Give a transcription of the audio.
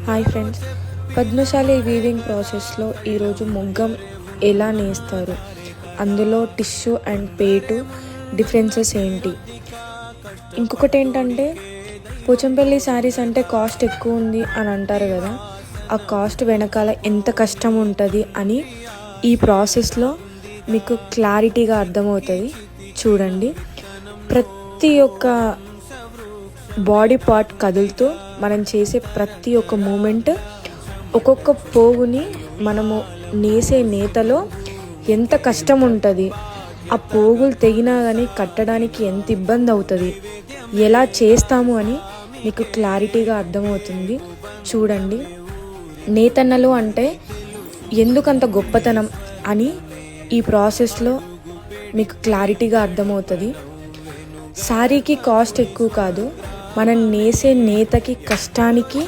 Hi friends, Padmashali weaving ప్రాసెస్లో ఈరోజు మొగ్గం ఎలా నేస్తారు, అందులో టిష్యూ అండ్ పేటు డిఫరెన్సెస్ ఏంటి. ఇంకొకటి ఏంటంటే, పోచంపల్లి శారీస్ అంటే కాస్ట్ ఎక్కువ ఉంది అని అంటారు కదా, ఆ కాస్ట్ వెనకాల ఎంత కష్టం ఉంటుంది అని ఈ ప్రాసెస్లో మీకు క్లారిటీగా అర్థమవుతుంది. చూడండి, ప్రతి ఒక్క బాడీ పార్ట్ కదులుతూ మనం చేసే ప్రతి ఒక్క మూమెంట్, ఒక్కొక్క పోగుని మనము నేసే నేతలో ఎంత కష్టం ఉంటుంది, ఆ పోగులు తెగినా కానీ కట్టడానికి ఎంత ఇబ్బంది అవుతుంది, ఎలా చేస్తాము అని మీకు క్లారిటీగా అర్థమవుతుంది. చూడండి, నేతన్నలు అంటే ఎందుకంత గొప్పతనం అని ఈ ప్రాసెస్లో మీకు క్లారిటీగా అర్థమవుతుంది. శారీకి కాస్ట్ ఎక్కువ కాదు, మనం నేసే నేతకి కష్టానికి